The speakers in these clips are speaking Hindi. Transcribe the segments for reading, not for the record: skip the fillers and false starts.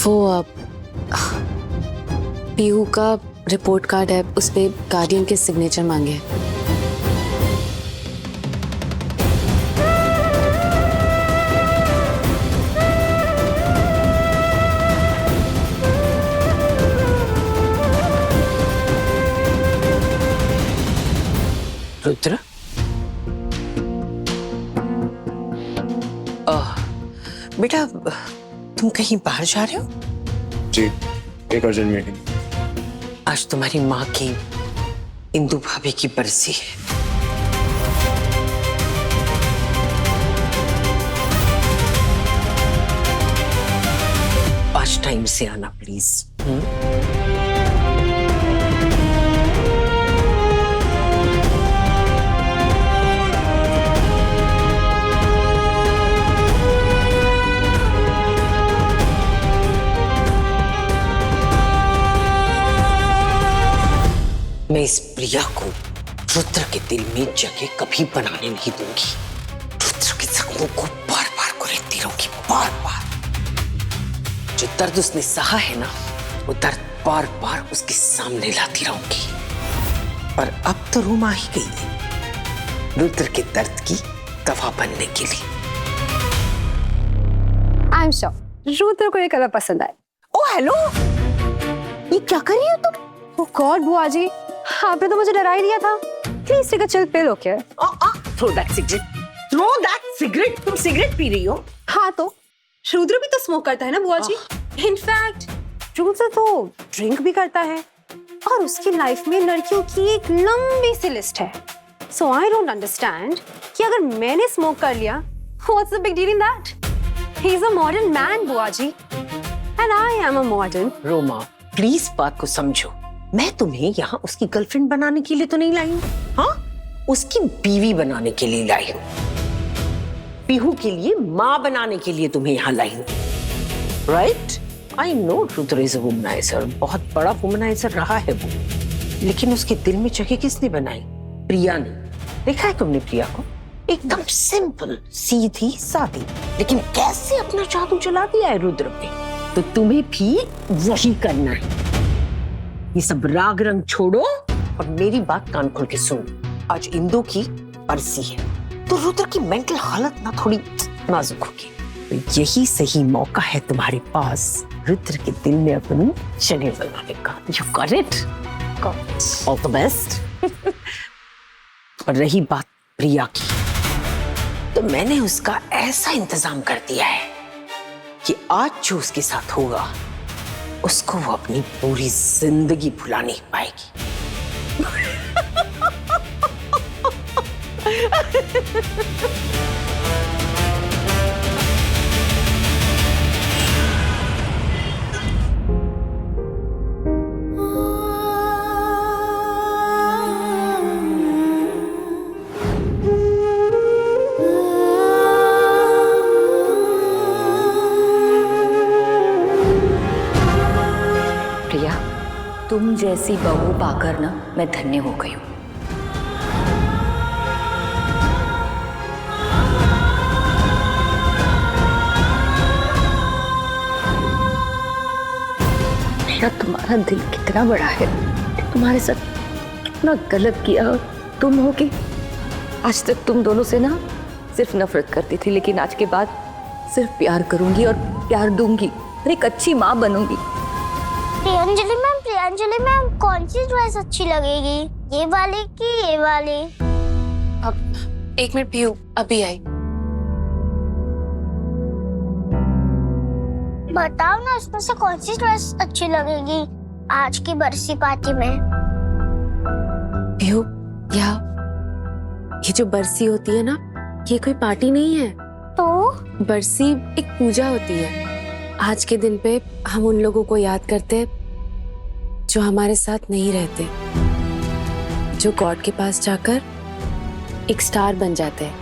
वो पीहू का रिपोर्ट कार्ड है, उस पे गार्डियन के सिग्नेचर मांगे हैं। रुद्र, बेटा तुम कहीं बाहर जा रहे हो? जी, एक अर्जेंट मीटिंग। आज तुम्हारी माँ की, इंदु भाभी की बरसी है। आज टाइम से आना प्लीज। मैं इस प्रिया को रुद्र के दिल में जगह कभी बनाने नहीं दूंगी। रुद्र के जख्मों को बार बार कुरेदती रहूंगी, बार बार। जो दर्द उसने सहा है ना, वो दर्द बार बार उसके सामने लाती रहूंगी। और अब तो रूम आ ही गई है रुद्र के दर्द की दवा बनने के लिए। आई एम श्योर रुद्र को ये कलर पसंद आए। ओ हेलो, ये क्या कर रही हो तुम? ओ गॉड बुआ जी, आपने तो मुझे डरा ही दिया था। Please take a chill pill, okay? Throw that cigarette, throw that cigarette. तुम सिगरेट पी रही हो? हाँ तो रुद्र भी तो स्मोक करता है ना बुआ जी। इनफैक्ट रुद्र तो ड्रिंक भी करता है और उसकी लाइफ में लड़कियों की एक लंबी सी लिस्ट है। सो आई डोंट अंडरस्टैंड कि अगर मैंने स्मोक कर लिया, what's the big deal in that? He is a modern man बुआ जी, and I am a modern. Roma please बात को समझो। मैं तुम्हें यहाँ उसकी गर्लफ्रेंड बनाने के लिए तो नहीं लाई हूँ, हाँ? उसकी बीवी बनाने के लिए लाई हूँ। पीहू के लिए माँ बनाने के लिए तुम्हें यहाँ लाई हूँ, right? I know Rudra is a womaniser, बहुत बड़ा वुमनाइजर रहा है वो, लेकिन उसके दिल में जगह किसने बनाई? प्रिया ने। देखा है तुमने प्रिया को? एकदम सिंपल, सीधी सादी, लेकिन कैसे अपना जादू चला दिया है रुद्र पे। तो तुम्हें भी वही करना है। ये सब राग रंग छोड़ो और मेरी बात कान खोल के सुनो। आज इंदु की बरसी है, तो रुद्र की मेंटल हालत ना थोड़ी नाजुक होगी। तो यही सही मौका है तुम्हारे पास रुद्र के दिल में अपनी जगह बनाने का। You got it? All the best. और रही बात प्रिया की, तो मैंने उसका ऐसा इंतजाम कर दिया है कि आज जो उसके साथ होगा उसको वो अपनी पूरी जिंदगी भुला नहीं पाएगी। प्रिया, तुम जैसी बहू पाकर ना मैं धन्य हो गई हूँ। प्रिया, तुम्हारा दिल कितना बड़ा है, तुम्हारे साथ कितना गलत किया तुम हो कि आज तक तुम दोनों से ना सिर्फ नफरत करती थी, लेकिन आज के बाद सिर्फ प्यार करूंगी और प्यार दूंगी और एक अच्छी माँ बनूंगी। प्रियांजलि मैम कौन सी ड्रेस अच्छी लगेगी, ये वाली कि ये वाली? अब एक मिनट पीहू, अभी आई। बताओ ना, इसमें से कौन सी ड्रेस अच्छी लगेगी आज की बरसी पार्टी में? पीहू, ये जो बरसी होती है ना, ये कोई पार्टी नहीं है। तो बरसी एक पूजा होती है। आज के दिन पे हम उन लोगों को याद करते हैं जो हमारे साथ नहीं रहते, जो गॉड के पास जाकर एक स्टार बन जाते हैं,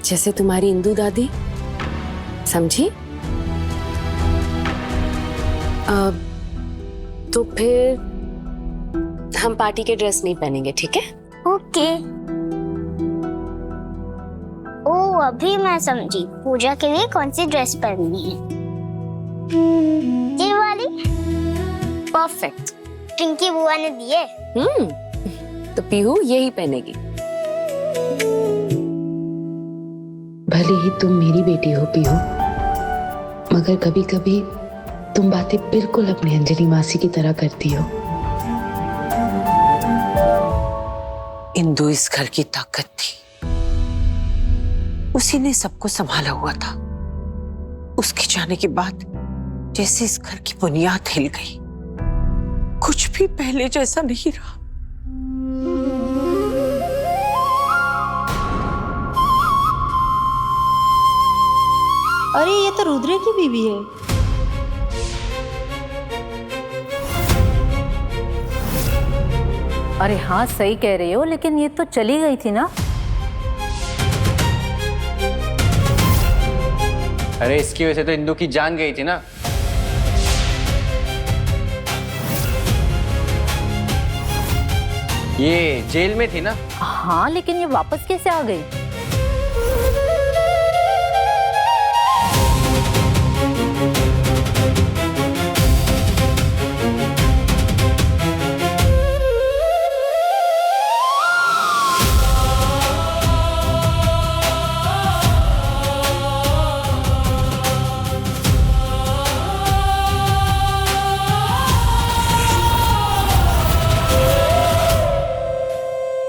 जैसे तुम्हारी इंदु दादी, समझी? तो फिर हम पार्टी के ड्रेस नहीं पहनेंगे, ठीक है? ओके। ओ अभी मैं समझी, पूजा के लिए कौन सी ड्रेस पहननी है। ये वाली परफेक्ट। पिंकी बुआ ने दी है। तो पीहू यही पहनेगी। भले ही तुम मेरी बेटी हो पीहू, मगर कभी कभी तुम बातें बिल्कुल अपनी अंजलि मासी की तरह करती हो। इंदु इस घर की ताकत थी, उसी ने सबको संभाला हुआ था। उसके जाने के बाद जैसे इस घर की बुनियाद हिल गई, कुछ भी पहले जैसा नहीं रहा। अरे ये तो रुद्र की बीवी है। अरे हाँ सही कह रही हो, लेकिन ये तो चली गई थी ना। अरे इसकी वजह से तो इंदु की जान गई थी ना। ये जेल में थी ना। हाँ लेकिन ये वापस कैसे आ गई?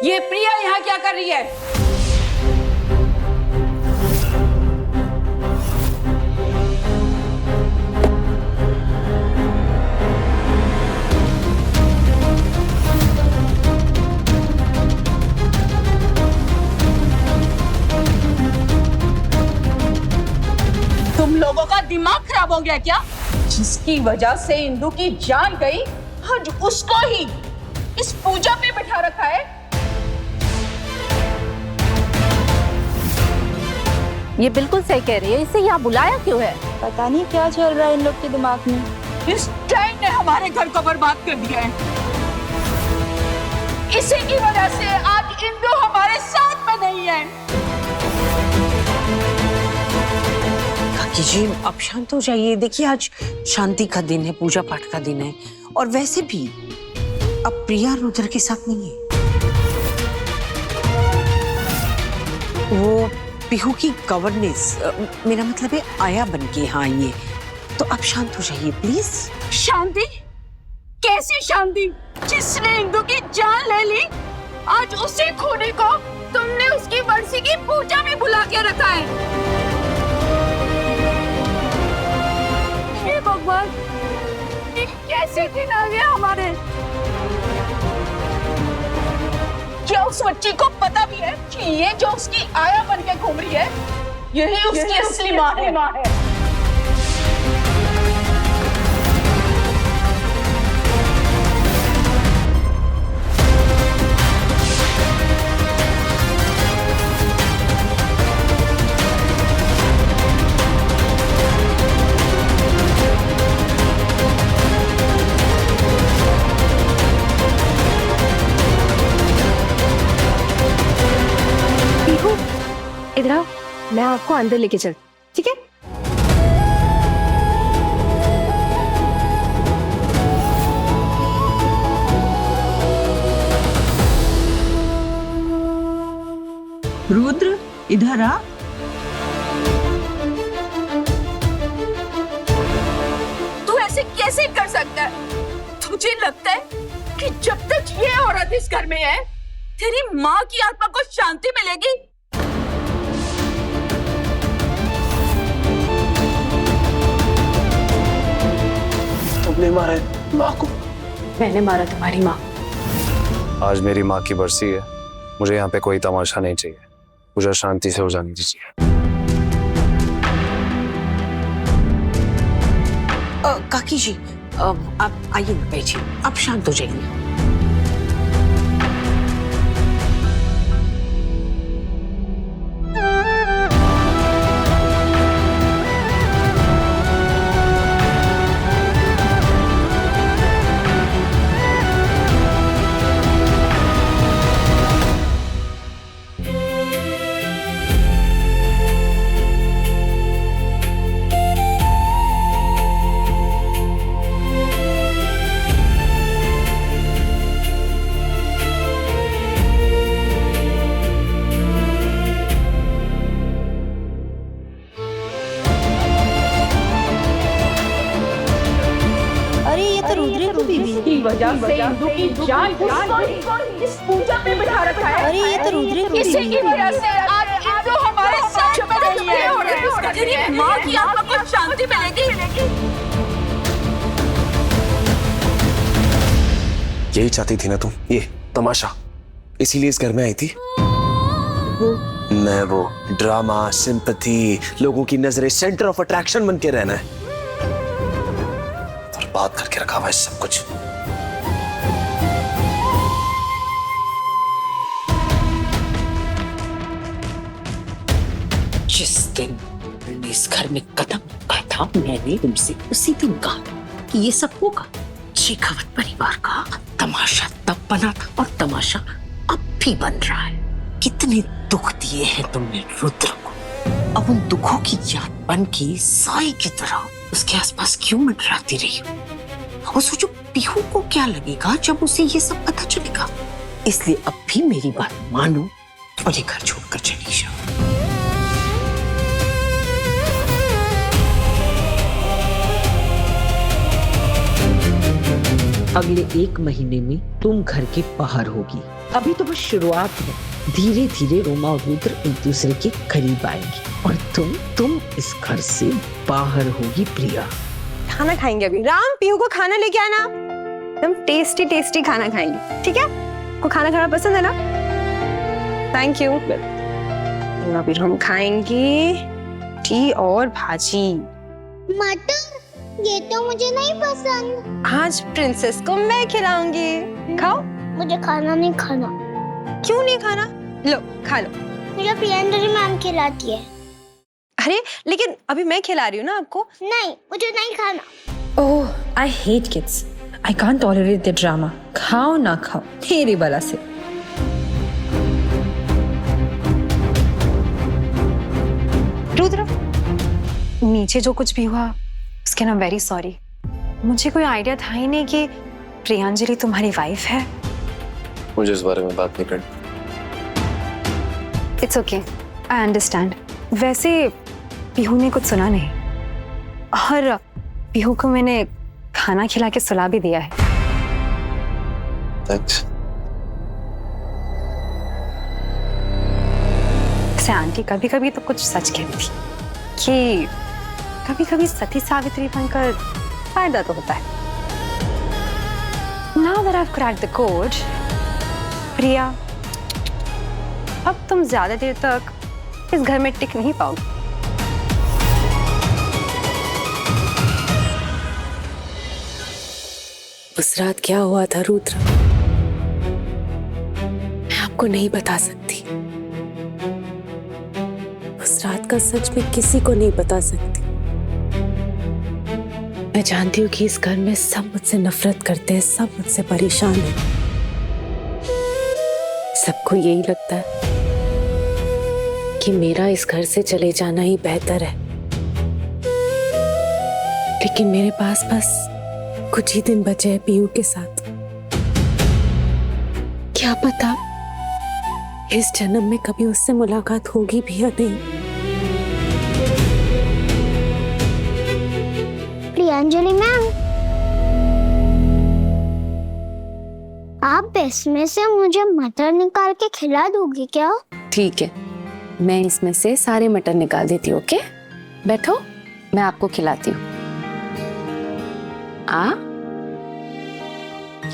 ये प्रिया यहाँ क्या कर रही है? तुम लोगों का दिमाग खराब हो गया क्या? जिसकी वजह से इंदु की जान गई, आज उसको ही इस पूजा पे बिठा रखा है। ये बिल्कुल सही कह रही है, इसे यहाँ बुलाया क्यों है? पता नहीं क्या चल रहा है इन लोग के दिमाग में। इस टाइम ने हमारे घर को बर्बाद कर दिया है। इसी की वजह से आज इंदु हमारे साथ में नहीं है। काकी जी अब शांत हो जाइए। देखिए आज शांति का दिन है, पूजा पाठ का दिन है, और वैसे भी अब प्रिया रुद्र के साथ नहीं है। वो पीहू की गवर्नेंस, मेरा मतलब है आया बन के यहाँ आई है। तो अब शांत हो जाइए प्लीज। शांति? कैसी शांति? जिसने इंदु की जान ले ली, आज उसी खूनी को तुमने उसकी बरसी की पूजा में बुला के रखा है। हे भगवान, ये कैसे दिन आ गया हमारे? क्या उस बच्ची को पता भी है कि ये जो उसकी आया बन के घूम रही है, यही उसकी असली माँ है? इधर आओ, मैं आपको अंदर लेके चल, ठीक है? रुद्र इधर आ। तू ऐसे कैसे कर सकता है? तुझे लगता है कि जब तक ये औरत इस घर में है, तेरी माँ की आत्मा को शांति मिलेगी? तुमने मारा माँ को। मैंने मारा तुम्हारी माँ। आज मेरी माँ की बरसी है, मुझे यहाँ पे कोई तमाशा नहीं चाहिए। मुझे शांति से हो जाने दीजिए। काकी जी आप आइए ना, बैठिए, आप शांत हो जाइए। जिसकी वजह से इंदु की जान गई, इस पूजा पे बिठा रखा है। अरे ये तो रुद्र इसी की वजह से आज इंदु हमारे साथ में रही है। माँ की आत्मा को शांति मिलेगी। यही चाहती थी ना तुम, ये तमाशा, इसीलिए इस घर में आई थी। मैं वो ड्रामा, सिंपैथी, लोगों की नजरें, सेंटर ऑफ अट्रैक्शन बन के रहना है। और बात करके रखा हुआ है सब कुछ। जिस दिन मैंने इस घर में कदम रखा था, मैंने तुमसे उसी दिन कहा कि ये सब होगा। शेखावत परिवार का तमाशा तब बना था और तमाशा अब भी बन रहा है। कितने दुख दिए हैं तुमने रुद्र को, अब उन दुखों की याद बन के साई की तरह उसके आसपास क्यों मंडराती रही हो? और सोचो पीहू को क्या लगेगा जब उसे ये सब पता चलेगा। इसलिए अब भी मेरी बात मानो और ये घर छोड़कर चली जाओ। अगले 1 महीने में तुम घर के बाहर होगी। अभी तो बस शुरुआत है। धीरे धीरे रोमा और रुद्र एक दूसरे के करीब आएंगे और तुम इस घर से बाहर होगी प्रिया। खाना खाएंगे अभी। राम, पीहू को खाना लेके आना। एकदम टेस्टी टेस्टी खाना खाएंगे, ठीक है? को खाना खाना पसंद है ना? Thank you. अभी हम खाएंगे टी और भाजी। मटर, ये तो मुझे नहीं पसंद। आज प्रिंसेस को मैं खिलाऊंगी, खाओ। मुझे खाना नहीं खाना। क्यों नहीं खाना? लो खा लो। मुझे प्रियंजलि मैम खिलाती है। अरे लेकिन अभी मैं खिला रही हूँ ना आपको। नहीं, मुझे नहीं खाना। Oh, I hate kids. I can't tolerate the drama. खाओ ना खाओ, मेरी बला से। रुद्र, नीचे जो कुछ भी हुआ उसके ना वेरी सॉरी। मुझे कोई आइडिया था ही नहीं कि प्रियांजलि तुम्हारी वाइफ है। मुझे इस बारे में बात नहीं करनी। It's okay, I understand. वैसे पीहू ने कुछ सुना नहीं और पीहू को मैंने खाना खिला के सुला भी दिया है। थैंक्स। वैसे आंटी कभी कभी तो कुछ सच कहती थी कि कभी कभी सती सावित्री बनकर फायदा तो होता है। Now that I've cracked the code, प्रिया, अब तुम ज्यादा देर तक इस घर में टिक नहीं पाओगे। उस रात क्या हुआ था रुद्र, मैं आपको नहीं बता सकती। उस रात का सच में किसी को नहीं बता सकती। मैं जानती हूँ कि इस घर में सब मुझसे नफरत करते हैं, सब मुझसे परेशान हैं। सबको यही लगता है कि मेरा इस घर से चले जाना ही बेहतर है। लेकिन मेरे पास बस कुछ ही दिन बचे हैं पीयू के साथ। क्या पता इस जन्म में कभी उससे मुलाकात होगी भी या नहीं। प्रियंजलि मैम, आप इसमें से मुझे मटर निकाल के खिला दोगी क्या? ठीक है, मैं इसमें से सारे मटर निकाल देती हूँ। ओके, बैठो, मैं आपको खिलाती हूँ।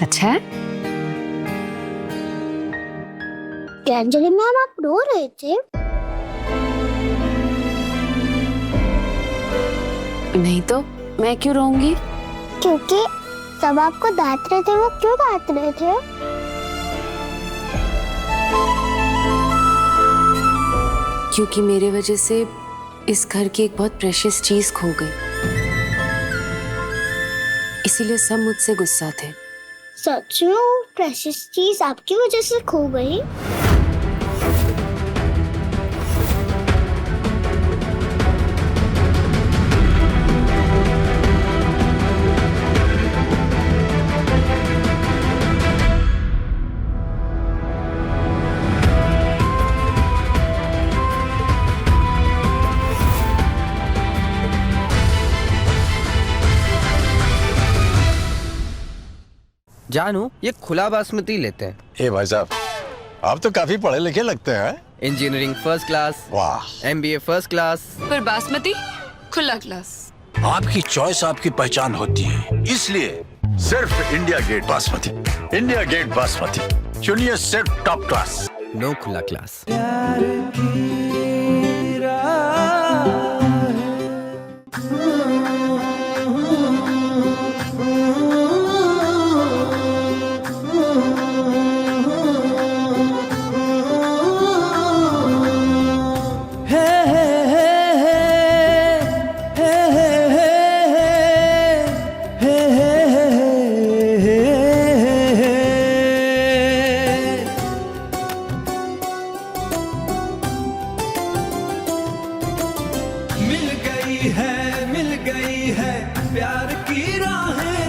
अच्छा है? प्रियंजलि मैम, आप रो रहे थे? नहीं तो मैं क्यों रोऊंगी? क्योंकि सब आपको डांट रहे थे। वो क्यों डांट रहे थे? क्योंकि मेरे वजह से इस घर की एक बहुत प्रेशियस चीज खो गई, इसीलिए सब मुझसे गुस्सा थे। सच में वो प्रेशियस चीज आपकी वजह से खो गई? जानू ये खुला बासमती लेते हैं। ए भाई साहब, आप तो काफी पढ़े लिखे लगते हैं। इंजीनियरिंग फर्स्ट क्लास, वाह, MBA फर्स्ट क्लास, पर बासमती खुला क्लास। आपकी चॉइस आपकी पहचान होती है, इसलिए सिर्फ India Gate basmati. India Gate basmati चुनिए सिर्फ टॉप क्लास, नो खुला क्लास। मिल गई है प्यार की राहें।